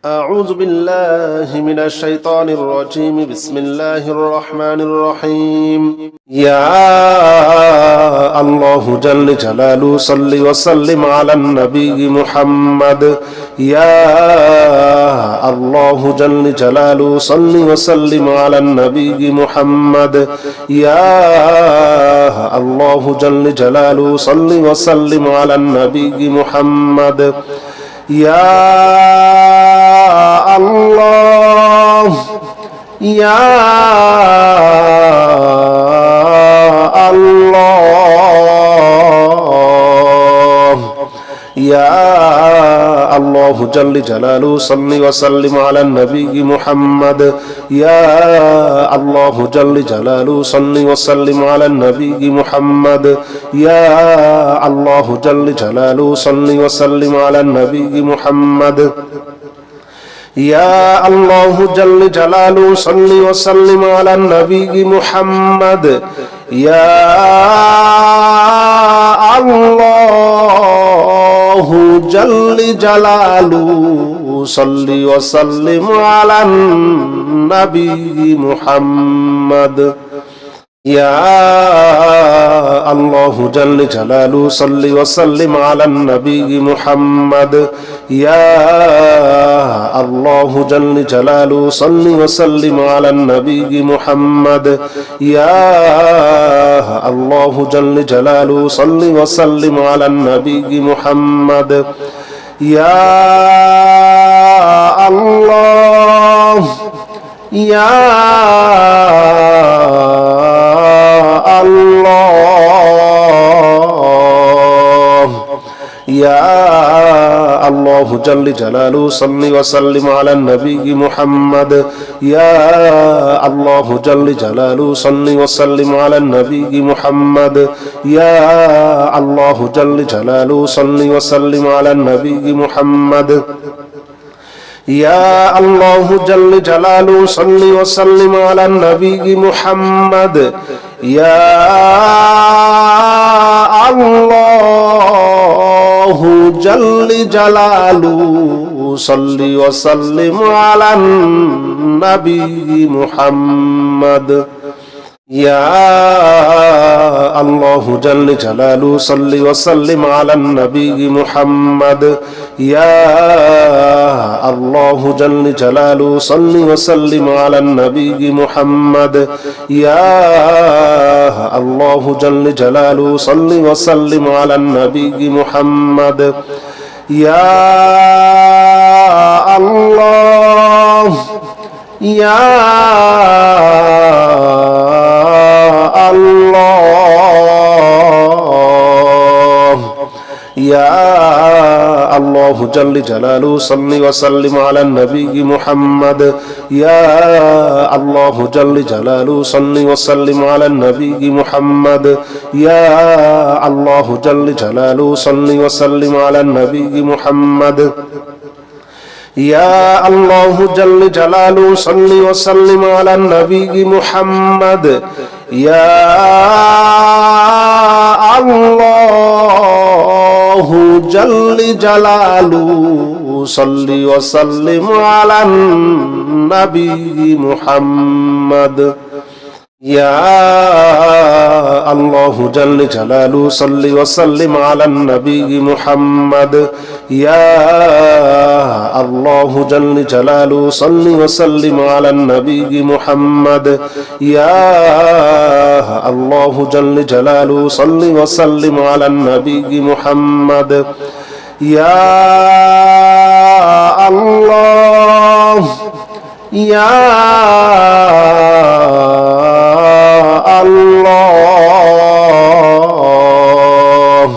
أعوذ بالله من الشيطان الرجيم بسم الله الرحمن الرحيم يا الله جل جلاله صل وسلم على النبي محمد يا الله جل جلاله صل وسلم على النبي محمد يا الله جل جلاله صل وسلم على النبي محمد يا الله يا الله يا الله جل جلاله صل وسلم على النبي محمد يا الله جل جلاله صل وسلم على النبي محمد يا الله جل جلاله صل وسلم على النبي محمد يا الله جل جلاله صل وسلم على النبي محمد يا الله جل جلاله صل وسلم على النبي محمد يا الله جل جلاله صل وسلم على النبي محمد يا الله جل جلاله صل وسلم على النبي محمد يا الله جل جلاله صل وسلم على النبي محمد يا الله يا الله يا الله جل جلاله صل وسلم على النبي محمد يا الله جل جلاله صل وسلم على النبي محمد يا الله جل جلاله صل وسلم على النبي محمد يا الله جل جلاله صل وسلم على النبي محمد يا الله جل جلاله صل وسلم على النبي محمد يا الله جل جلاله صل وسلم على النبي محمد يا الله جل جلاله صل وسلم على النبي محمد يا الله جل جلاله صل وسلم على النبي محمد يا الله يا الله يا الله جل جلاله صل وسلم على النبي محمد يا الله جل جلاله صل وسلم على النبي محمد يا الله جل جلاله صل وسلم على النبي محمد يا الله جل جلاله صل وسلم على النبي محمد يا الله جل جلاله صل وسلم على النبي محمد يا الله جل جلاله صل وسلم على النبي محمد يا الله جل جلاله صل وسلم على النبي محمد يا الله جل جلاله صل وسلم على النبي محمد يا الله يا الله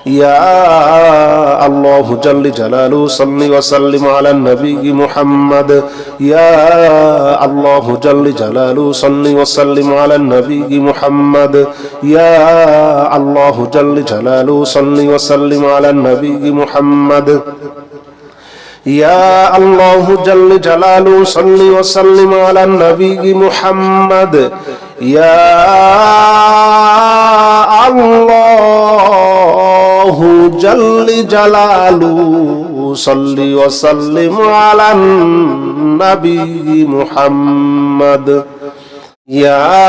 يا الله جل جلاله صل وسلم على النبي محمد يا الله جل جلاله صل وسلم على النبي محمد يا الله جل جلاله صل وسلم على النبي محمد يا الله جل جلاله صل وسلم على النبي محمد يا الله جل جلاله صل وسلم على النبي محمد يا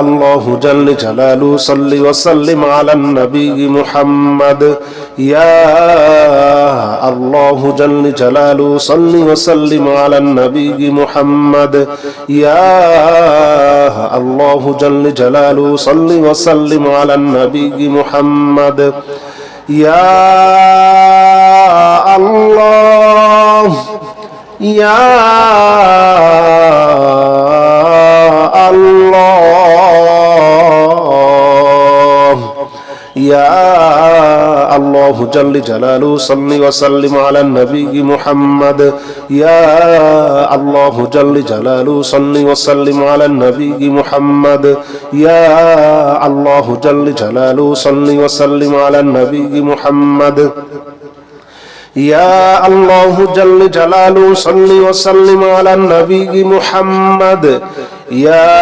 الله جل جلاله صل وسلم على النبي محمد يا الله جل جلاله صل وسلم على النبي محمد يا الله جل جلاله صل وسلم على النبي محمد يا الله يا الله يا الله جل جلاله صل وسلم على النبي محمد يا الله جل جلاله صل وسلم على النبي محمد يا الله جل جلاله صل وسلم على النبي محمد يا الله جل جلاله صل وسلم على النبي محمد يا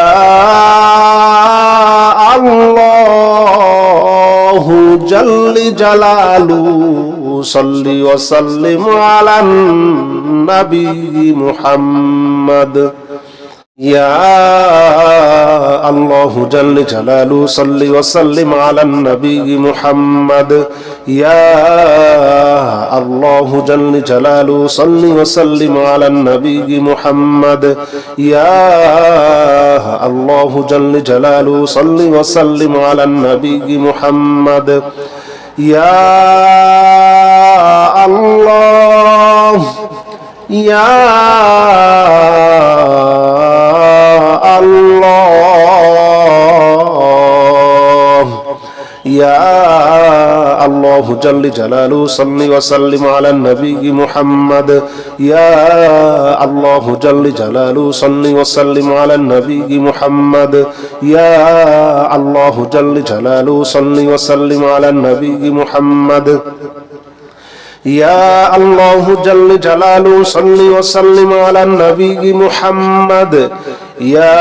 الله جل جلاله صل وسلم على النبي محمد يا الله جل جلاله صل وسلم على النبي محمد يا الله جل جلاله صل وسلم على النبي محمد يا الله جل جلاله صل وسلم على النبي محمد يا الله يا الله يا الله جل جلاله صل وسلم على النبي محمد يا الله جل جلاله صل وسلم على النبي محمد يا الله جل جلاله صل وسلم على النبي محمد يا الله جل جلاله صل وسلم على النبي محمد يا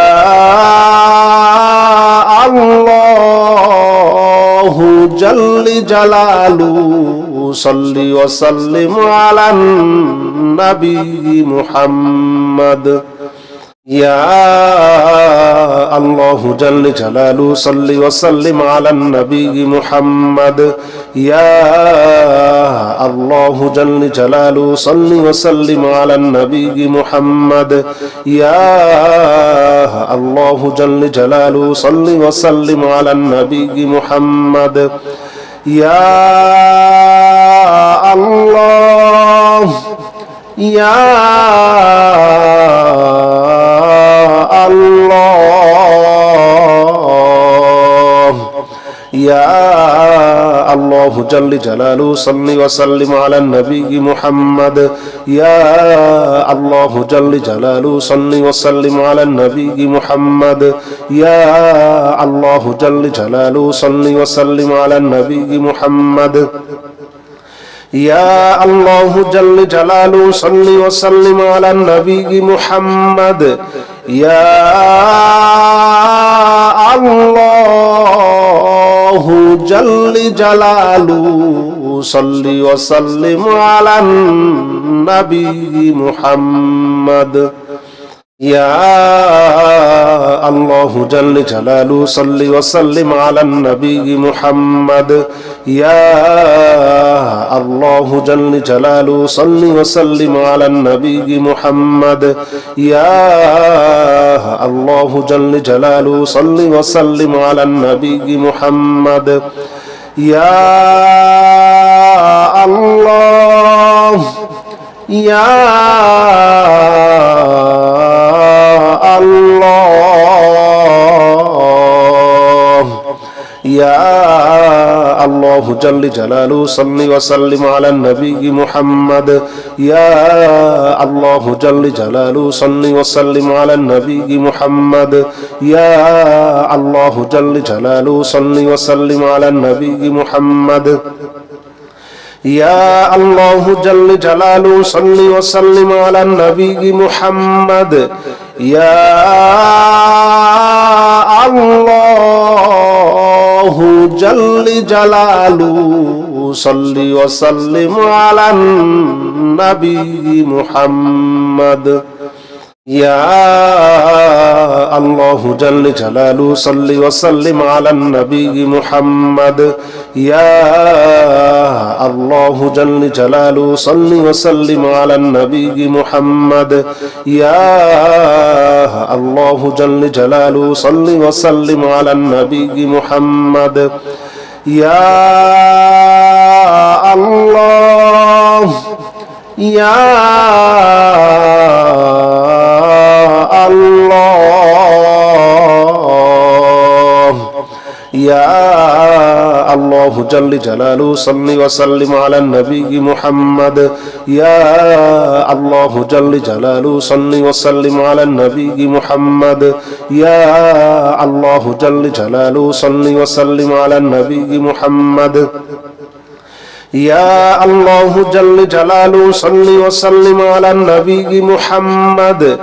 الله جل جلاله صل وسلم على النبي محمد يا الله جل جلاله صل وسلم على النبي محمد يا الله جل جلاله صل وسلم على النبي محمد يا الله جل جلاله صل وسلم على النبي محمد يا الله يا الله يا الله جل جلاله صل وسلم على النبي محمد يا الله جل جلاله صل وسلم على النبي محمد يا الله جل جلاله صل وسلم على النبي محمد يا الله جل جلاله صل وسلم على النبي محمد يا الله جل جلاله صل وسلم على النبي محمد يا الله جل جلاله صل وسلم على النبي محمد يا الله جل جلاله صل وسلم على النبي محمد يا الله جل جلاله صل وسلم على النبي محمد يا الله يا الله يا الله جل جلاله صل وسلم على النبي محمد يا الله جل جلاله صل وسلم على النبي محمد يا الله جل جلاله صل وسلم على النبي محمد يا الله جل جلاله صل وسلم على النبي محمد يا الله جل جلاله صل وسلم على النبي محمد يا الله جل جلاله صل وسلم على النبي محمد يا الله جل جلاله صل وسلم على النبي محمد يا الله جل جلاله صل وسلم على النبي محمد يا الله يا الله يا الله جل جلاله صل وسلم على النبي محمد يا الله جل جلاله صل وسلم على النبي محمد يا الله جل جلاله صل وسلم على النبي محمد يا الله جل جلاله صل وسلم على النبي محمد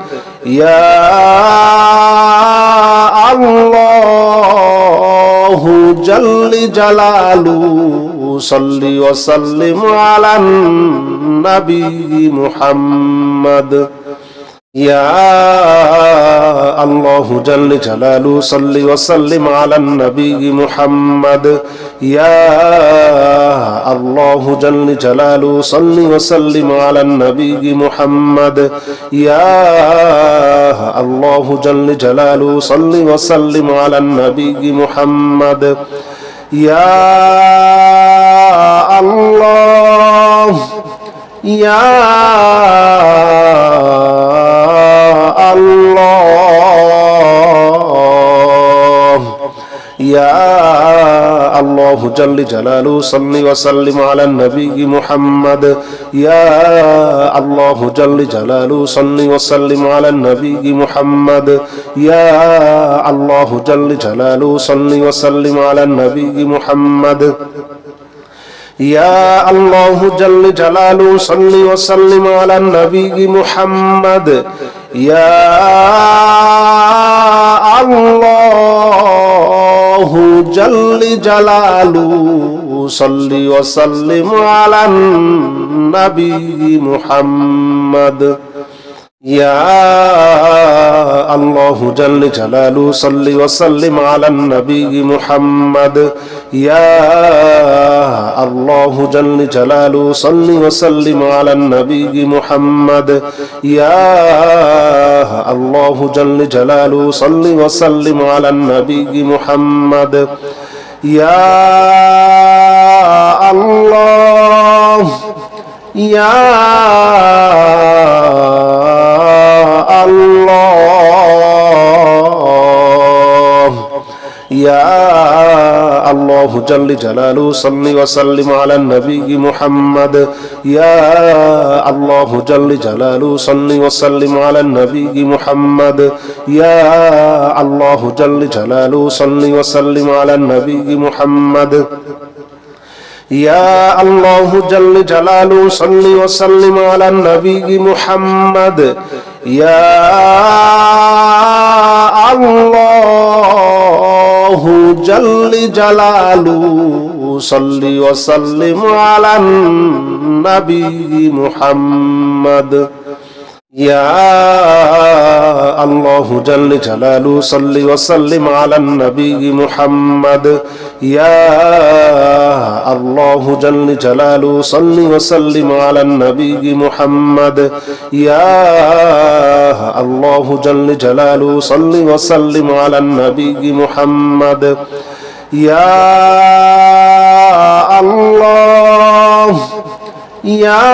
يا الله جل جلاله صل وسلم على النبي محمد يا الله جل جلاله صل وسلم على النبي محمد يا الله جل جلاله صل وسلم على النبي محمد يا الله جل جلاله صل وسلم على النبي محمد يا الله يا الله يا الله جل جلاله صل وسلم على النبي محمد يا الله جل جلاله صل وسلم على النبي محمد يا الله جل جلاله صل وسلم على النبي محمد يا الله جل جلاله صل وسلم على النبي محمد يا الله جل جلاله صل وسلم على النبي محمد يا الله جل جلاله صل وسلم على النبي محمد يا الله جل جلاله صل وسلم على النبي محمد يا الله جل جلاله صل وسلم على النبي محمد يا الله يا الله يا الله جل جلاله صل وسلم على النبي محمد يا الله جل جلاله صل وسلم على النبي محمد يا الله جل جلاله صل وسلم على النبي محمد يا الله جل جلاله صل وسلم على النبي محمد يا الله جل جلاله صل وسلم على النبي محمد يا الله جل جلاله صل وسلم على النبي محمد يا الله جل جلاله صل وسلم على النبي محمد يا الله جل جلاله صل وسلم على النبي محمد يا الله يا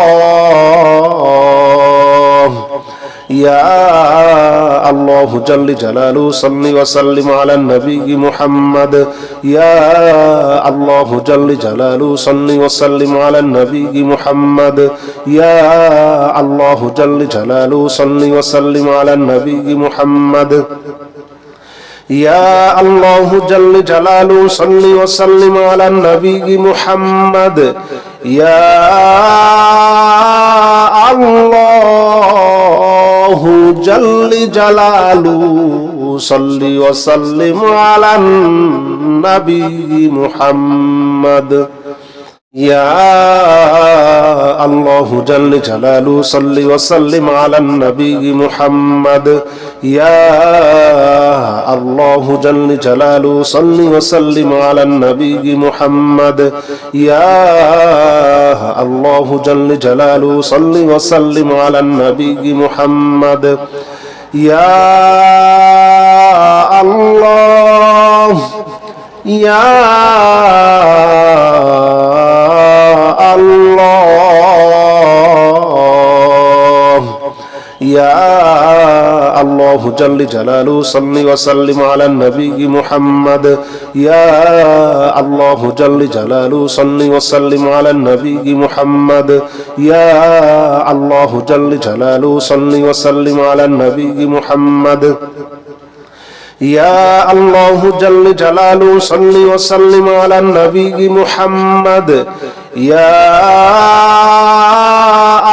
الله يا الله جل جلاله صل وسلم على النبي محمد يا الله جل جلاله صل وسلم على النبي محمد يا الله جل جلاله صل وسلم على النبي محمد يا الله جل جلاله صل وسلم على النبي محمد يا الله الله جل جلاله صل وسلم على النبي محمد يا الله جل جلاله صل وسلم على النبي محمد يا الله جل جلاله صل وسلم على النبي محمد يا الله جل جلاله صل وسلم على النبي محمد يا الله يا الله يا الله جل جلاله صل وسلم على النبي محمد يا الله جل جلاله صل وسلم على النبي محمد يا الله جل جلاله صل وسلم على النبي محمد يا الله جل جلاله صل وسلم على النبي محمد يا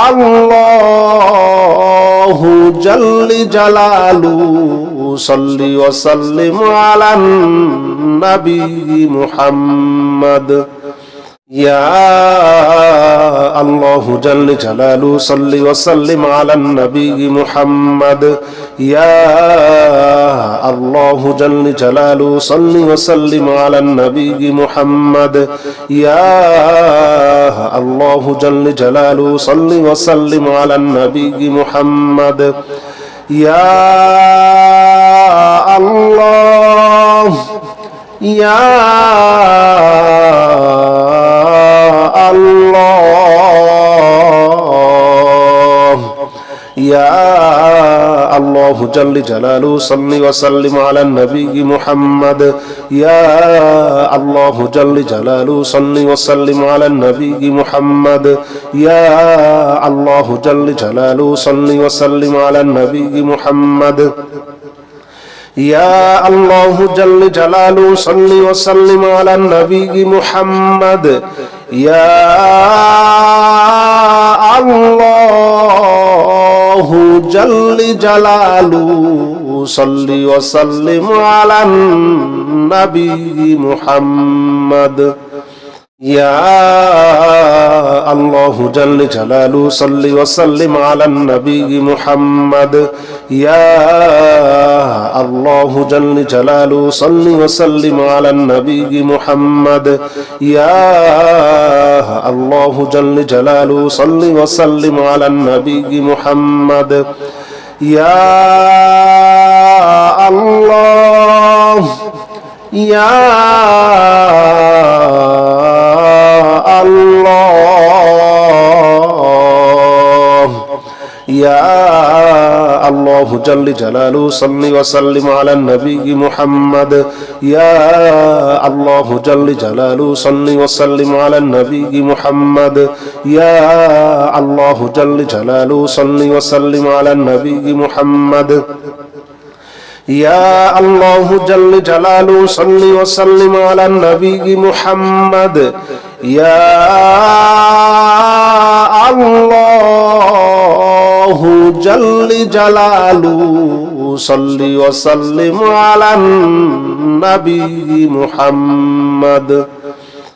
الله جل جلاله صل وسلم على النبي محمد يا الله جل جلاله صل وسلم على النبي محمد يا الله جل جلاله صل وسلم على النبي محمد يا الله جل جلاله صل وسلم على النبي محمد يا الله يا الله يا الله جل جلاله صل وسلم على النبي محمد يا الله جل جلاله صل وسلم على النبي محمد يا الله جل جلاله صل وسلم على النبي محمد يا الله جل جلاله صل وسلم على النبي محمد يا الله جل جلاله صل وسلم على النبي محمد يا الله جل جلاله صل وسلم على النبي محمد يا الله جل جلاله صل وسلم على النبي محمد يا الله جل جلاله صل وسلم على النبي محمد يا الله يا الله يا الله جل جلاله صل وسلم على النبي محمد يا الله جل جلاله صل وسلم على النبي محمد يا الله جل جلاله صل وسلم على النبي محمد يا الله جل جلاله صل وسلم على النبي محمد يا الله جل جلاله صل وسلم على النبي محمد